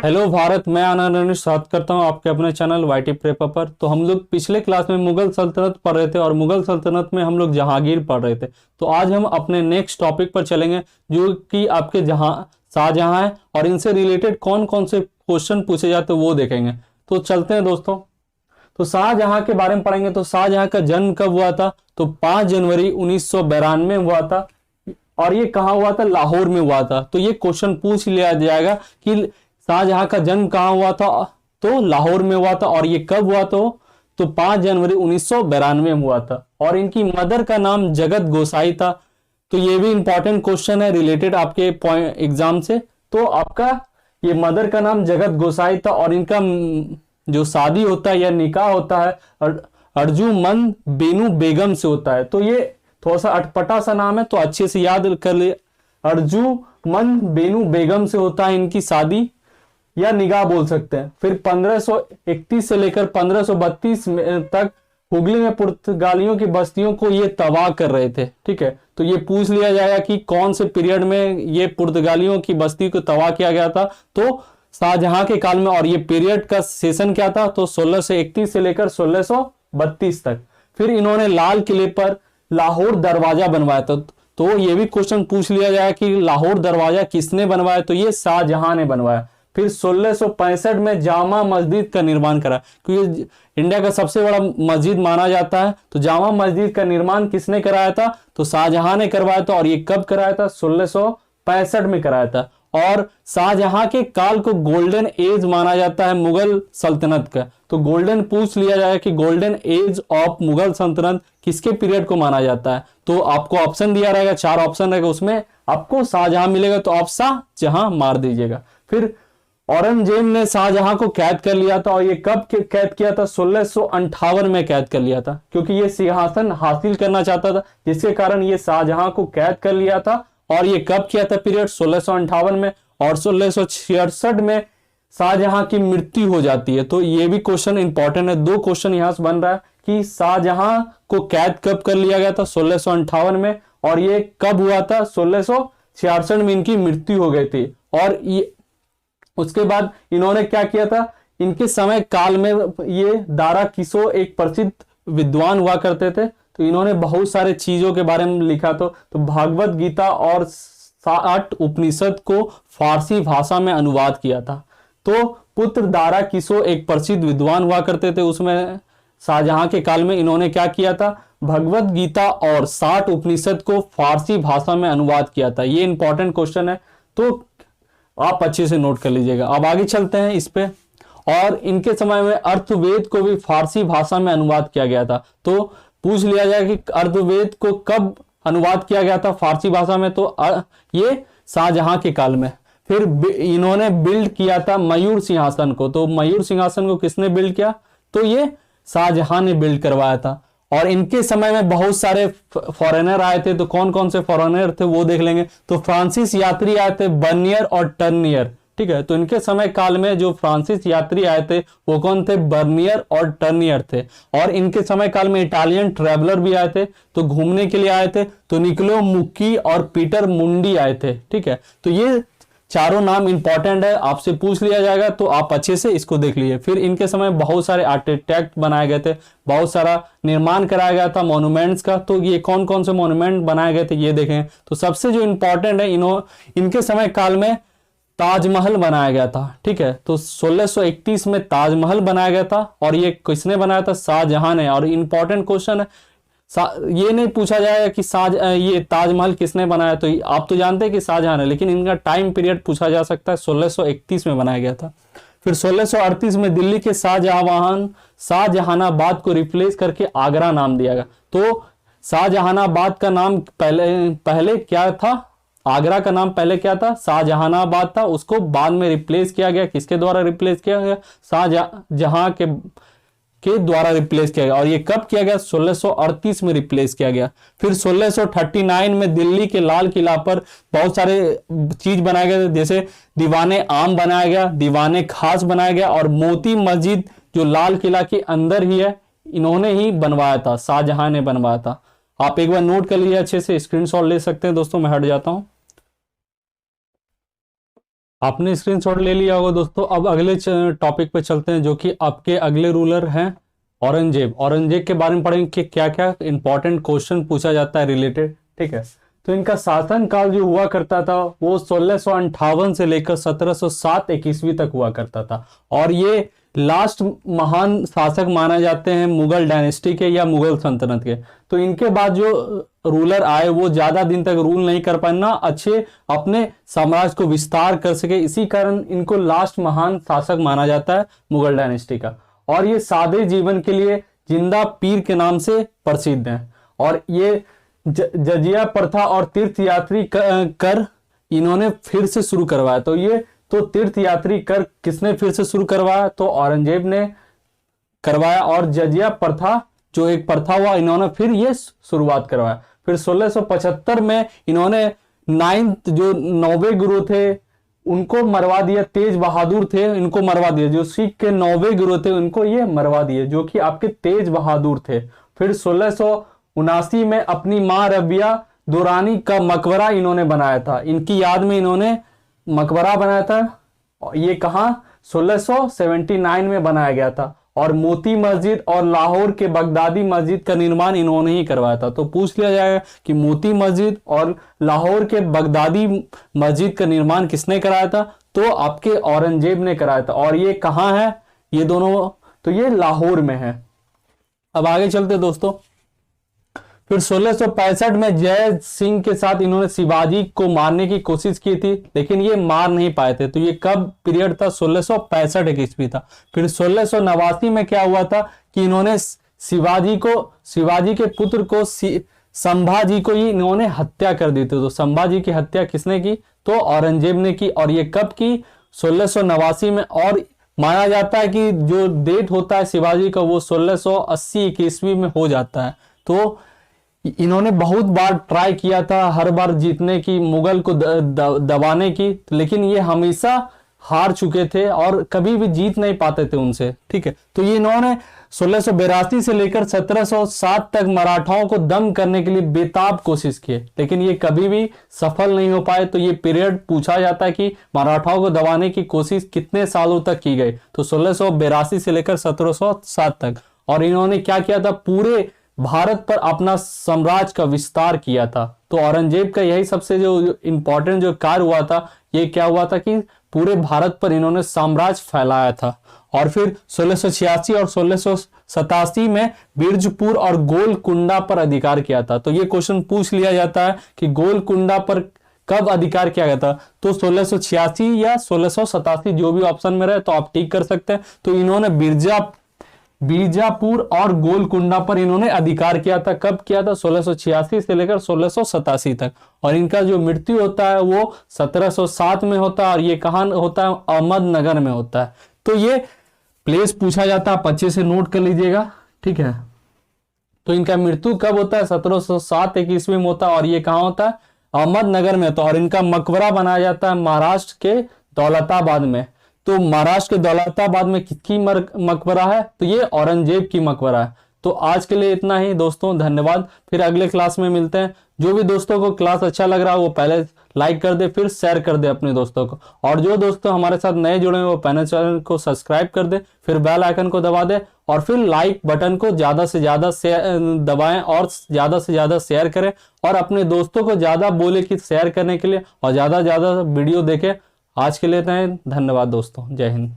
Hello Bharat, मैं आनंद स्वागत करता हूं आपके अपने चैनल वाईटी प्रेपा पर। तो हम लोग पिछले क्लास में मुगल सल्तनत पढ़ रहे थे और मुगल सल्तनत में हम लोग जहांगीर पढ़ रहे थे। तो आज हम अपने नेक्स्ट टॉपिक पर चलेंगे जो कि आपके शाहजहां है और इनसे रिलेटेड कौन कौन से क्वेश्चन पूछे जाते हैं वो देखेंगे। तो चलते हैं दोस्तों। तो शाहजहां के बारे में पढ़ेंगे। तो शाहजहां का जन्म कब हुआ था? तो 5 जनवरी 1992 में हुआ था और ये कहाँ हुआ था? लाहौर में हुआ था। तो ये क्वेश्चन पूछ लिया जाएगा कि शाहजहां का जन्म कहाँ हुआ था? तो लाहौर में हुआ था। और ये कब हुआ? तो 5 जनवरी 1992 में हुआ था। और इनकी मदर का नाम जगत गोसाई था। तो ये भी इंपॉर्टेंट क्वेश्चन है रिलेटेड आपके एग्जाम से। तो आपका ये मदर का नाम जगत गोसाई था और इनका जो शादी होता है या निकाह होता है अर्जुमंद बेनू बेगम से होता है। तो ये थोड़ा सा अटपटा सा नाम है, तो अच्छे से याद कर ले। अर्जुमंद बेनू बेगम से होता है इनकी शादी या निगाह बोल सकते हैं। फिर 1531 से लेकर 1532 तक हुगली में पुर्तगालियों की बस्तियों को ये तबाह कर रहे थे। ठीक है, तो ये पूछ लिया जाएगा कि कौन से पीरियड में ये पुर्तगालियों की बस्ती को तबाह किया गया था? तो शाहजहां के काल में। और ये पीरियड का सेशन क्या था? तो 1631 से लेकर 1632 तक। फिर इन्होंने लाल किले पर लाहौर दरवाजा बनवाया था। तो ये भी क्वेश्चन पूछ लिया जाएगा कि लाहौर दरवाजा किसने बनवाया? तो ये शाहजहां ने बनवाया। फिर 1665 में जामा मस्जिद का निर्माण करा, क्योंकि इंडिया का सबसे बड़ा मस्जिद माना जाता है। तो जामा मस्जिद का निर्माण किसने कराया था? तो शाहजहां ने करवाया था। और ये कब कराया था? 1665 में कराया था। और शाहजहां के काल को गोल्डन एज माना जाता है मुगल सल्तनत का। तो गोल्डन पूछ लिया जाएगा कि गोल्डन एज ऑफ मुगल सल्तनत किसके पीरियड को माना जाता है? तो आपको ऑप्शन दिया रहेगा, 4 ऑप्शन रहेगा, उसमें आपको शाहजहां मिलेगा तो आप शाहजहां मार दीजिएगा। फिर औरंगजेब ने शाहजहां को कैद कर लिया था। और ये कब कैद किया था? 1658 में कैद कर लिया था, क्योंकि ये सिंहासन हासिल करना चाहता था, जिसके कारण ये शाहजहां को कैद कर लिया था। और ये कब किया था पीरियड? 1658 में। और 1666 में शाहजहां की मृत्यु हो जाती है। तो ये भी क्वेश्चन इंपॉर्टेंट है। 2 क्वेश्चन यहां से बन रहा है कि शाहजहां को कैद कब कर लिया गया था? 1658 में। और ये कब हुआ था? 1666 में इनकी मृत्यु हो गई थी। और ये उसके बाद इन्होंने क्या किया था? इनके समय काल में ये दारा किशोर एक प्रसिद्ध विद्वान हुआ करते थे। तो इन्होंने बहुत सारे चीजों के बारे में लिखा। तो भगवत गीता और 60 उपनिषद को फारसी भाषा में अनुवाद किया था। तो पुत्र दारा किशोर एक प्रसिद्ध विद्वान हुआ करते थे। उसमें शाहजहां के काल में इन्होंने क्या किया था? भगवत गीता और 60 उपनिषद को फारसी भाषा में अनुवाद किया था। ये इंपॉर्टेंट क्वेश्चन है, तो आप अच्छे से नोट कर लीजिएगा। अब आगे चलते हैं इस पे। और इनके समय में अर्थवेद को भी फारसी भाषा में अनुवाद किया गया था। तो पूछ लिया जाए कि अर्थवेद को कब अनुवाद किया गया था फारसी भाषा में? तो ये शाहजहां के काल में। फिर इन्होंने बिल्ड किया था मयूर सिंहासन को। तो मयूर सिंहासन को किसने बिल्ड किया? तो ये शाहजहां ने बिल्ड करवाया था। और इनके समय में बहुत सारे फॉरेनर आए थे। तो कौन कौन से फॉरेनर थे वो देख लेंगे। तो फ्रांसीस यात्री आए थे, बर्नियर और टर्नियर। ठीक है, तो इनके समय काल में जो फ्रांसीस यात्री आए थे वो कौन थे? बर्नियर और टर्नियर थे। और इनके समय काल में इटालियन ट्रैवलर भी आए थे, तो घूमने के लिए आए थे। तो निकोलो मुक्की और पीटर मुंडी आए थे। ठीक है, तो ये चारों नाम इंपॉर्टेंट है, आपसे पूछ लिया जाएगा, तो आप अच्छे से इसको देख लीजिए। फिर इनके समय बहुत सारे आर्किटेक्ट बनाए गए थे, बहुत सारा निर्माण कराया गया था मॉन्यूमेंट्स का। तो ये कौन कौन से मॉन्यूमेंट बनाए गए थे ये देखें। तो सबसे जो इंपॉर्टेंट है, इनके समय काल में ताजमहल बनाया गया था। ठीक है, तो 1631 में ताजमहल बनाया गया था। और ये किसने बनाया था? शाहजहां ने। और इंपॉर्टेंट क्वेश्चन है, ये नहीं पूछा जाएगा कि ये ताजमहल किसने बनाया। तो आप तो जानते हैं कि शाहजहां ने, लेकिन इनका टाइम पीरियड पूछा जा सकता है। 1631 में बनाया गया था। फिर 1638 में दिल्ली के शाहजहानाबाद को रिप्लेस करके आगरा नाम दिया गया। तो शाहजहानाबाद का नाम पहले क्या था? आगरा का नाम पहले क्या था? शाहजहानाबाद था। उसको बाद में रिप्लेस किया गया। किसके द्वारा रिप्लेस किया गया? शाहजहां के द्वारा रिप्लेस किया गया। और ये कब किया गया? 1638 में रिप्लेस किया गया। फिर 1639 में दिल्ली के लाल किला पर बहुत सारे चीज बनाए गए, जैसे दीवाने आम बनाया गया, दीवाने खास बनाया गया। और मोती मस्जिद जो लाल किला के अंदर ही है, इन्होंने ही बनवाया था, शाहजहां ने बनवाया था। आप एक बार नोट कर लीजिए, अच्छे से स्क्रीनशॉट ले सकते हैं दोस्तों। मैं हट जाता हूं, आपने स्क्रीनशॉट ले लिया होगा दोस्तों। अब अगले टॉपिक पे चलते हैं, जो कि आपके अगले रूलर हैं औरंगजेब। औरंगजेब के बारे में पढ़ेंगे कि क्या क्या इंपॉर्टेंट क्वेश्चन पूछा जाता है रिलेटेड, ठीक है। तो इनका शासन काल जो हुआ करता था वो 1658 से लेकर 1707 ईस्वी तक हुआ करता था, और ये लास्ट महान शासक माना जाते हैं मुगल डायनेस्टी के या मुगल सल्तनत के। तो इनके बाद जो रूलर आए वो ज्यादा दिन तक रूल नहीं कर पाए, ना अच्छे अपने साम्राज्य को विस्तार कर सके, इसी कारण इनको लास्ट महान शासक माना जाता है मुगल डायनेस्टी का। और ये सादे जीवन के लिए जिंदा पीर के नाम से प्रसिद्ध हैं। और ये जजिया प्रथा और तीर्थ यात्री कर इन्होंने फिर से शुरू करवाया। तो तीर्थ यात्री कर किसने फिर से शुरू करवाया? तो औरंगजेब ने करवाया। और जजिया प्रथा जो एक प्रथा हुआ, इन्होंने फिर ये शुरुआत करवाया। फिर 1675 में इन्होंने 9th जो 9वें गुरु थे उनको मरवा दिया। तेज बहादुर थे, इनको मरवा दिया। जो सिख के 9वें गुरु थे उनको ये मरवा दिए, जो कि आपके तेज बहादुर थे। फिर 1679 में अपनी माँ रबिया दुरानी का मकबरा इन्होंने बनाया था। इनकी याद में इन्होंने मकबरा बनाया था। ये कहाँ? 1679 में बनाया गया था। और मोती मस्जिद और लाहौर के बगदादी मस्जिद का निर्माण इन्होंने ही करवाया था। तो पूछ लिया जाएगा कि मोती मस्जिद और लाहौर के बगदादी मस्जिद का निर्माण किसने कराया था? तो आपके औरंगजेब ने कराया था। और ये कहाँ है ये दोनों? तो ये लाहौर में है। अब आगे चलते दोस्तों। फिर 1665 में जय सिंह के साथ इन्होंने शिवाजी को मारने की कोशिश की थी, लेकिन ये मार नहीं पाए थे। तो ये कब पीरियड था? 1665 ईस्वी था। फिर 1689 में क्या हुआ था कि इन्होंने शिवाजी के पुत्र को संभाजी को ही इन्होंने हत्या कर दी थी। तो संभाजी की हत्या किसने की? तो औरंगजेब ने की। और ये कब की? 1689 में। और माना जाता है कि जो डेट होता है शिवाजी का वो 1680 ईस्वी में हो जाता है। तो इन्होंने बहुत बार ट्राई किया था, हर बार जीतने की, मुगल को दबाने की, लेकिन ये हमेशा हार चुके थे और कभी भी जीत नहीं पाते थे उनसे, ठीक है। तो ये इन्होंने 1682 से लेकर 1707 तक मराठाओं को दम करने के लिए बेताब कोशिश किए, लेकिन ये कभी भी सफल नहीं हो पाए। तो ये पीरियड पूछा जाता है कि मराठाओं को दबाने की कोशिश कितने सालों तक की गई? तो 1682 से लेकर 1707 तक। और इन्होंने क्या किया था? पूरे भारत पर अपना साम्राज्य का विस्तार किया था। तो औरंगजेब का यही सबसे जो इंपॉर्टेंट जो कार्य हुआ था, ये क्या हुआ था कि पूरे भारत पर इन्होंने साम्राज्य फैलाया था। और फिर 1686 और 1687 में बिरजपुर और गोलकुंडा पर अधिकार किया था। तो ये क्वेश्चन पूछ लिया जाता है कि गोलकुंडा पर कब अधिकार किया गया था? तो 1686 या 1687, जो भी ऑप्शन में रहे तो आप टिक कर सकते हैं। तो इन्होंने बीजापुर और गोलकुंडा पर इन्होंने अधिकार किया था। कब किया था? 1686 से लेकर 1687 तक। और इनका जो मृत्यु होता है वो 1707 में होता है। और ये कहाँ होता है? अहमदनगर में होता है। तो ये प्लेस पूछा जाता है, आप अच्छे से नोट कर लीजिएगा, ठीक है। तो इनका मृत्यु कब होता है? 1707 ईस्वी में होता है। और ये कहाँ होता है? अहमदनगर में होता है। और इनका मकबरा बनाया जाता है महाराष्ट्र के दौलताबाद में। तो महाराष्ट्र के दौलताबाद में किसकी मकबरा है? तो ये औरंगजेब की मकबरा है। तो आज के लिए इतना ही दोस्तों, धन्यवाद। फिर अगले क्लास में मिलते हैं। जो भी दोस्तों को क्लास अच्छा लग रहा है वो पहले लाइक कर दे, फिर शेयर कर दे अपने दोस्तों को। और जो दोस्तों हमारे साथ नए जुड़े हैं वो चैनल को सब्सक्राइब कर दे, फिर बेल आइकन को दबा दे, और फिर लाइक बटन को ज्यादा से ज्यादा दबाएं और ज्यादा से ज्यादा शेयर करें। और अपने दोस्तों को ज्यादा बोले कि शेयर करने के लिए, और ज्यादा ज्यादा वीडियो देखें। आज के लिए धन्यवाद दोस्तों, जय हिंद।